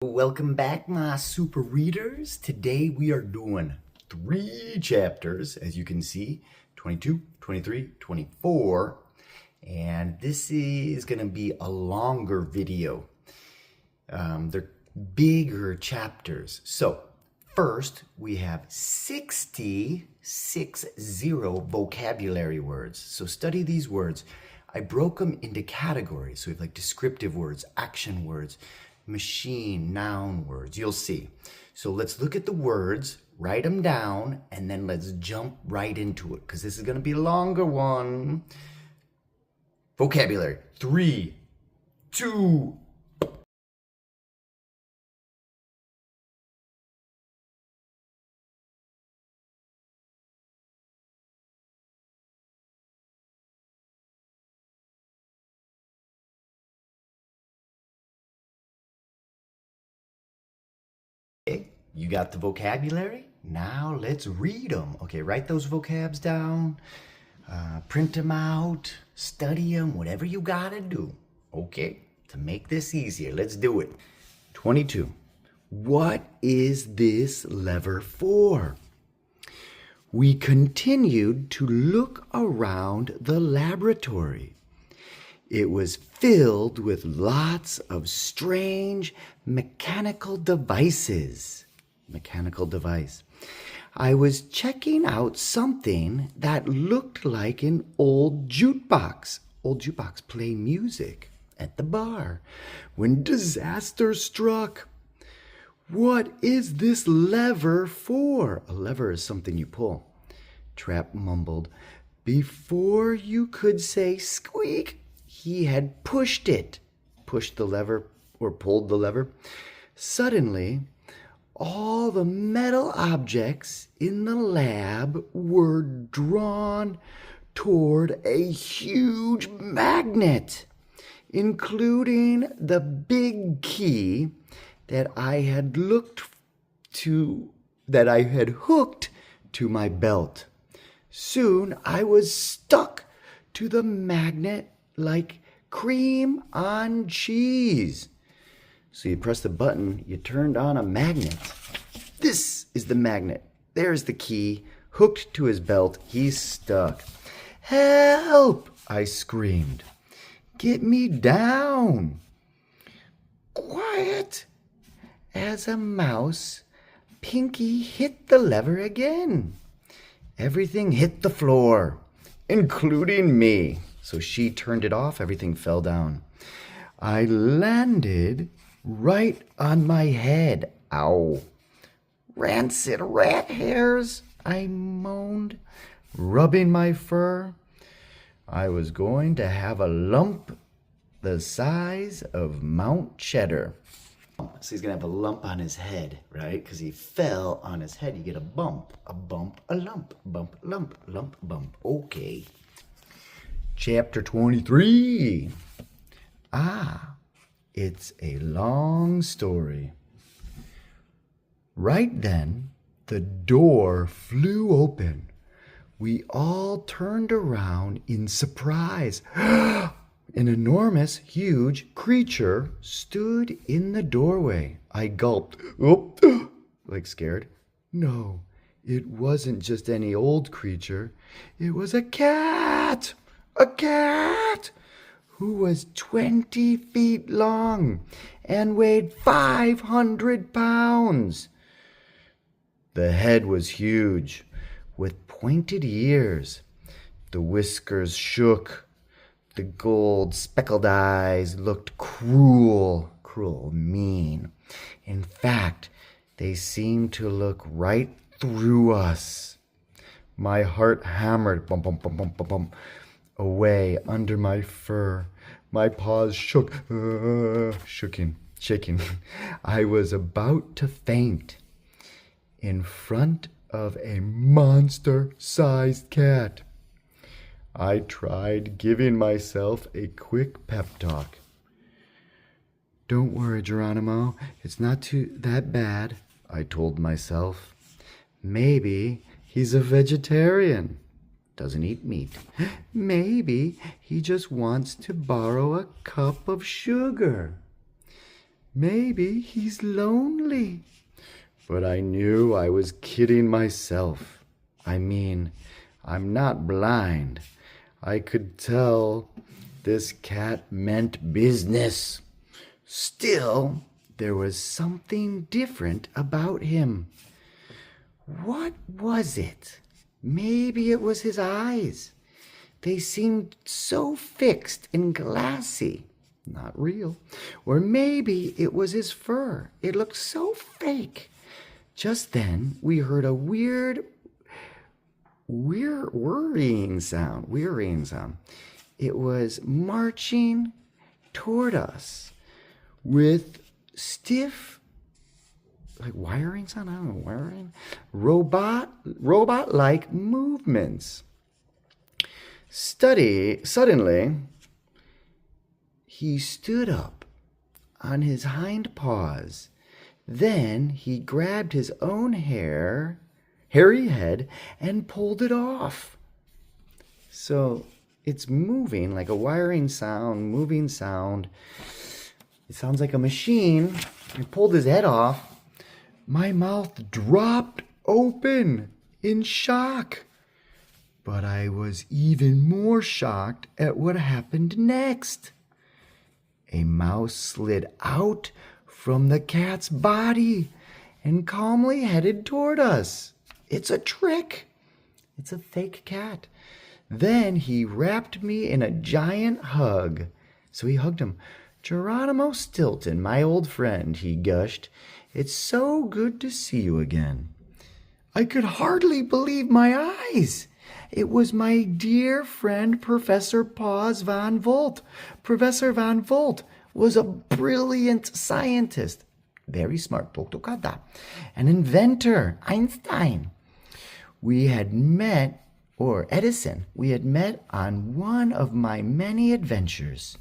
Welcome back, my super readers. Today we are doing 3 chapters, as you can see, 22, 23, 24. And this is going to be a longer video. They're bigger chapters. So first we have 60 vocabulary words. So study these words. I broke them into categories. So we have like descriptive words, action words, machine, noun words. You'll see. So let's look at the words, write them down, and then let's jump right into it because this is going to be a longer one. Vocabulary. 3, 2, okay, you got the vocabulary? Now let's read them. Okay, write those vocabs down, print them out, study them, whatever you gotta do. Okay, to make this easier, let's do it. 22. What is this lever for? We continued to look around the laboratory. It was filled with lots of strange mechanical devices. Mechanical device. I was checking out something that looked like an old jukebox. Old jukebox play music at the bar when disaster struck. What is this lever for? A lever is something you pull. Trap mumbled. Before you could say squeak, he had pushed it. Pushed the lever or pulled the lever. Suddenly, all the metal objects in the lab were drawn toward a huge magnet, including the big key that I had hooked to my belt. Soon I was stuck to the magnet like cream on cheese. So you press the button, you turned on a magnet. This is the magnet. There's the key, hooked to his belt. He's stuck. Help! I screamed. Get me down. Quiet. As a mouse, Pinky hit the lever again. Everything hit the floor, including me. So she turned it off, everything fell down. I landed right on my head. Ow. Rancid rat hairs, I moaned, rubbing my fur. I was going to have a lump the size of Mount Cheddar. So he's going to have a lump on his head, right? Because he fell on his head. You get a bump, a lump, bump, lump, lump, bump. Okay. Chapter 23. It's a long story. Right then, the door flew open. We all turned around in surprise. An enormous, huge creature stood in the doorway. I gulped, like scared. No, it wasn't just any old creature. It was a cat! A cat! Who was 20 feet long and weighed 500 pounds. The head was huge, with pointed ears. The whiskers shook. The gold speckled eyes looked cruel, mean. In fact, they seemed to look right through us. My heart hammered, bump, bump, bump, bump, bump, bump, away under my fur. My paws shook, shaking. I was about to faint in front of a monster-sized cat. I tried giving myself a quick pep talk. Don't worry, Geronimo. It's not that bad, I told myself. Maybe he's a vegetarian. Doesn't eat meat. Maybe he just wants to borrow a cup of sugar. Maybe he's lonely. But I knew I was kidding myself. I mean, I'm not blind. I could tell this cat meant business. Still, there was something different about him. What was it? Maybe it was his eyes. They seemed so fixed and glassy. Not real. Or maybe it was his fur. It looked so fake. Just then, we heard a weird whirring sound. It was marching toward us with stiff, like wiring sound, I don't know, wiring, robot-like movements. Suddenly, he stood up on his hind paws. Then he grabbed his own hairy head, and pulled it off. So it's moving like a wiring sound, moving sound. It sounds like a machine. He pulled his head off. My mouth dropped open in shock. But I was even more shocked at what happened next. A mouse slid out from the cat's body and calmly headed toward us. It's a trick. It's a fake cat. Then he wrapped me in a giant hug. So he hugged him. Geronimo Stilton, my old friend, he gushed. It's so good to see you again. I could hardly believe my eyes. It was my dear friend, Professor Paws van Volt. Professor van Volt was a brilliant scientist. Very smart, an inventor, Einstein. We had met on one of my many adventures.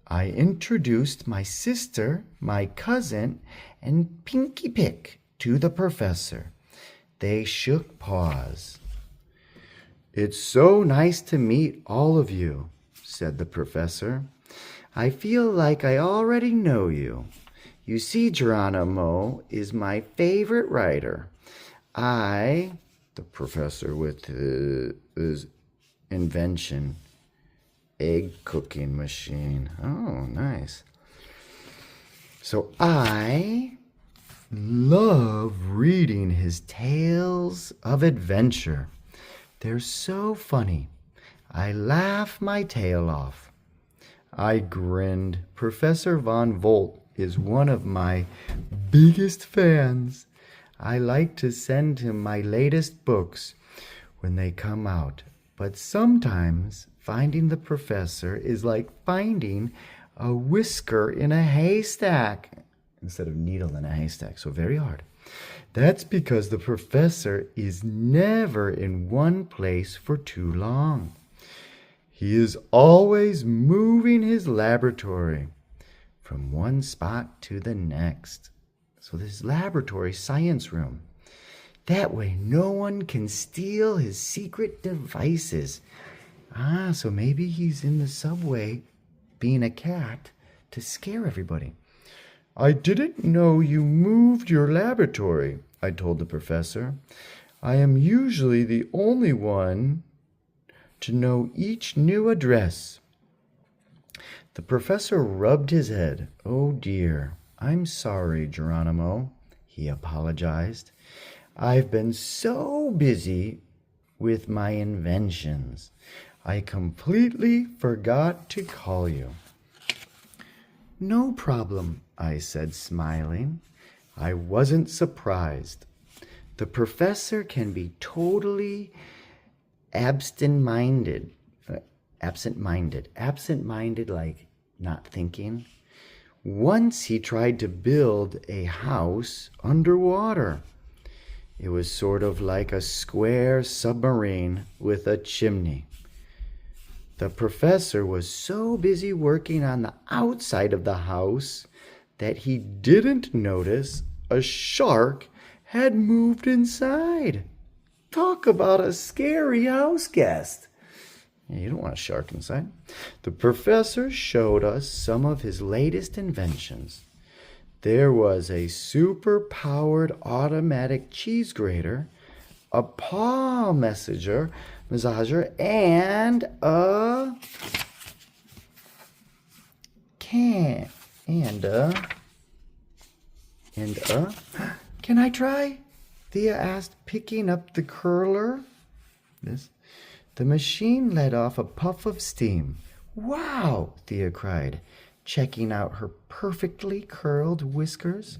I introduced my sister, my cousin, and Pinky Pick to the professor. They shook paws. It's so nice to meet all of you, said the professor. I feel like I already know you. You see, Geronimo is my favorite writer. The professor with his invention, egg cooking machine. Oh, nice. So I love reading his tales of adventure. They're so funny. I laugh my tail off. I grinned. Professor Von Volt is one of my biggest fans. I like to send him my latest books when they come out. But sometimes finding the professor is like finding a whisker in a haystack instead of needle in a haystack. So very hard. That's because the professor is never in one place for too long. He is always moving his laboratory from one spot to the next. So this laboratory science room. That way no one can steal his secret devices. So maybe he's in the subway being a cat to scare everybody. I didn't know you moved your laboratory, I told the professor. I am usually the only one to know each new address. The professor rubbed his head. Oh dear, I'm sorry, Geronimo, he apologized. I've been so busy with my inventions. I completely forgot to call you. No problem, I said, smiling. I wasn't surprised. The professor can be totally absent-minded, like not thinking. Once he tried to build a house underwater. It was sort of like a square submarine with a chimney. The professor was so busy working on the outside of the house that he didn't notice a shark had moved inside. Talk about a scary house guest. You don't want a shark inside. The professor showed us some of his latest inventions. There was a super-powered automatic cheese grater, a paw massager, and a can and a Can I try? Thea asked, picking up the curler. The machine let off a puff of steam. Wow, Thea cried, checking out her perfectly curled whiskers.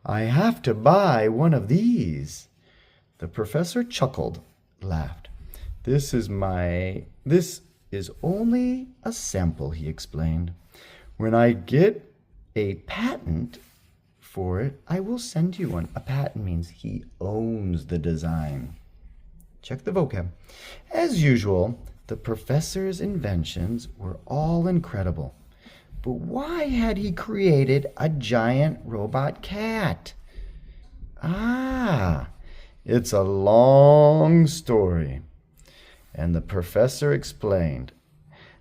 I have to buy one of these. The professor chuckled, laughed. This is only a sample, he explained. When I get a patent for it, I will send you one. A patent means he owns the design. Check the vocab. As usual, the professor's inventions were all incredible. But why had he created a giant robot cat? It's a long story. And the professor explained.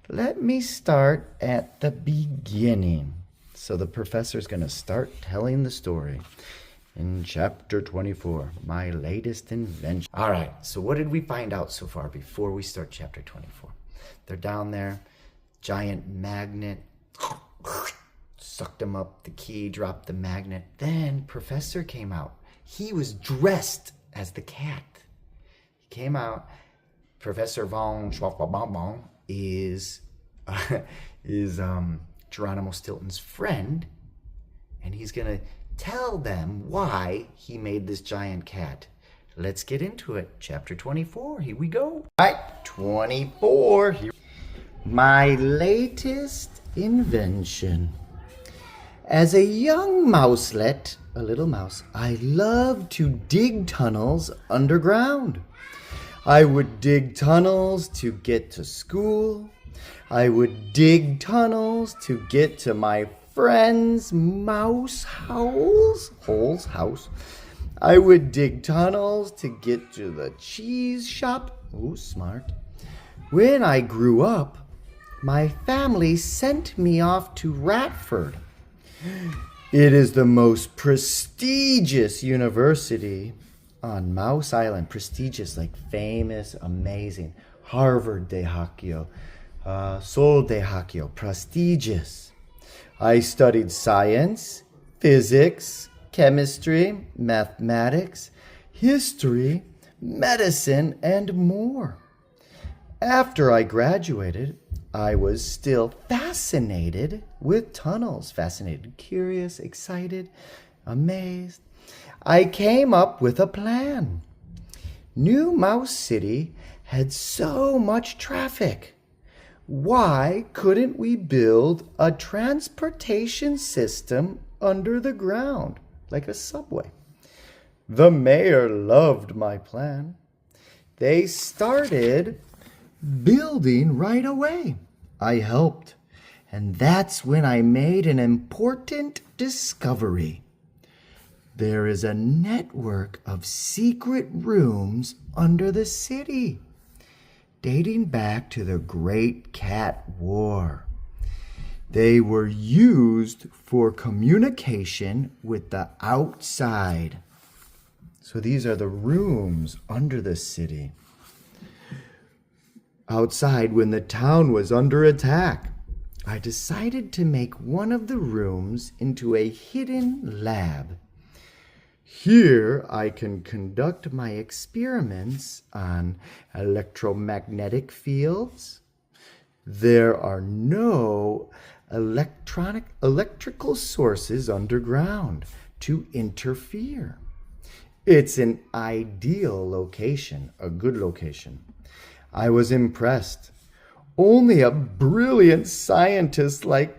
Let me start at the beginning. So the professor's going to start telling the story in chapter 24, my latest invention. All right, so what did we find out so far before we start chapter 24? They're down there, giant magnet, sucked him up, the key, dropped the magnet. Then professor came out. He was dressed as the cat. He came out. Professor Von Schwaffabonbon is Geronimo Stilton's friend, and he's going to tell them why he made this giant cat. Let's get into it. Chapter 24. Here we go. All right, 24. My latest invention. As a young mouselet, a little mouse, I loved to dig tunnels underground. I would dig tunnels to get to school. I would dig tunnels to get to my friend's mouse house. I would dig tunnels to get to the cheese shop. Ooh, smart. When I grew up, my family sent me off to Radford. It is the most prestigious university on Mouse Island. Prestigious, like famous, amazing. Harvard de Hakio. Sol de Hakio. Prestigious. I studied science, physics, chemistry, mathematics, history, medicine, and more. After I graduated, I was still fascinated with tunnels. Fascinated, curious, excited, amazed. I came up with a plan. New Mouse City had so much traffic. Why couldn't we build a transportation system under the ground, like a subway? The mayor loved my plan. They started building right away. I helped, and that's when I made an important discovery. There is a network of secret rooms under the city, dating back to the Great Cat War. They were used for communication with the outside. So these are the rooms under the city. Outside, when the town was under attack, I decided to make one of the rooms into a hidden lab. Here I can conduct my experiments on electromagnetic fields. There are no electrical sources underground to interfere. It's an ideal location, a good location. I was impressed. Only a brilliant scientist like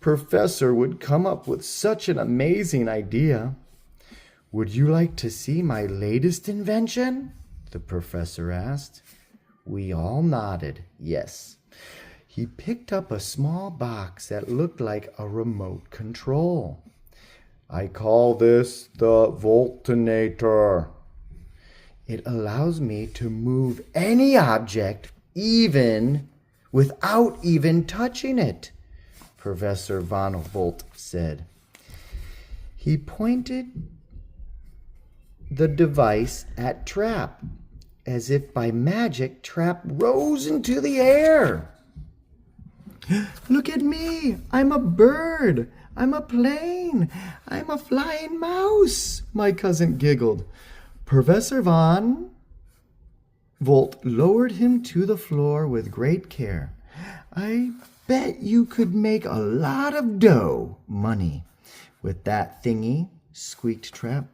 Professor would come up with such an amazing idea. Would you like to see my latest invention? The professor asked. We all nodded, yes. He picked up a small box that looked like a remote control. I call this the Voltinator. It allows me to move any object without even touching it, Professor Von Volt said. He pointed the device at Trap. As if by magic, Trap rose into the air. Look at me! I'm a bird! I'm a plane! I'm a flying mouse! My cousin giggled. Professor Von Volt lowered him to the floor with great care. I bet you could make a lot of money, with that thingy, squeaked Trap.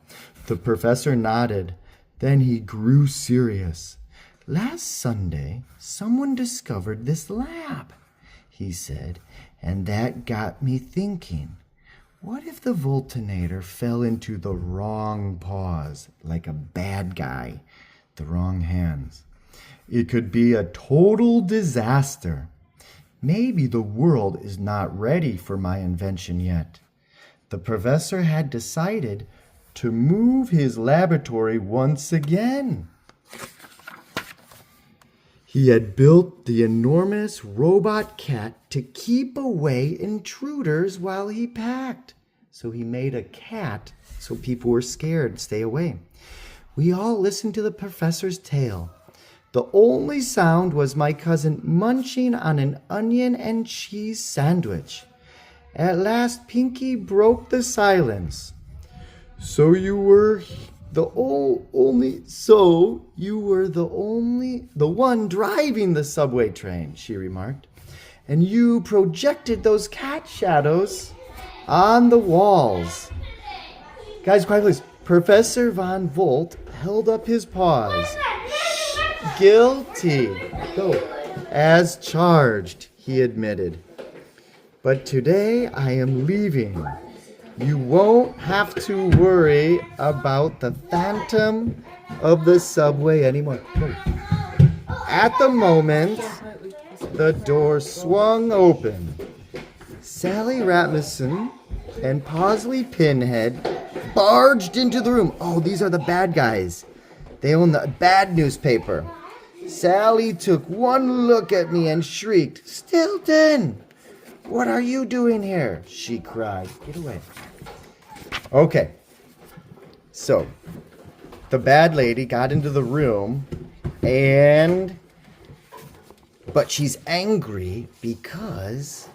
The professor nodded. Then he grew serious. Last Sunday, someone discovered this lab, he said, and that got me thinking. What if the Voltinator fell into the wrong paws, like a bad guy, the wrong hands? It could be a total disaster. Maybe the world is not ready for my invention yet. The professor had decided to move his laboratory once again. He had built the enormous robot cat to keep away intruders while he packed. So he made a cat so people were scared, stay away. We all listened to the professor's tale. The only sound was my cousin munching on an onion and cheese sandwich. At last, Pinky broke the silence. So you were the one driving the subway train, she remarked. And you projected those cat shadows on the walls. Guys, quiet please. Professor Von Volt held up his paws. Guilty. Go. As charged, he admitted. But today I am leaving. You won't have to worry about the phantom of the subway anymore. Go. At the moment, the door swung open. Sally Rasmussen and Paisley Pinhead barged into the room. Oh, these are the bad guys. They own the bad newspaper. Sally took one look at me and shrieked, Stilton! What are you doing here? She cried. Get away. Okay. So, the bad lady got into the room but she's angry because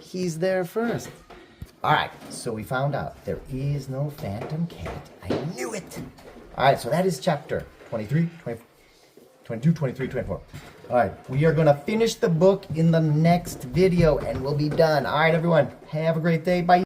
he's there first. All right, so we found out there is no phantom cat. I knew it. All right, so that is chapter 23, 24. 22, 23, 24. All right, we are going to finish the book in the next video and we'll be done. All right, everyone, have a great day. Bye.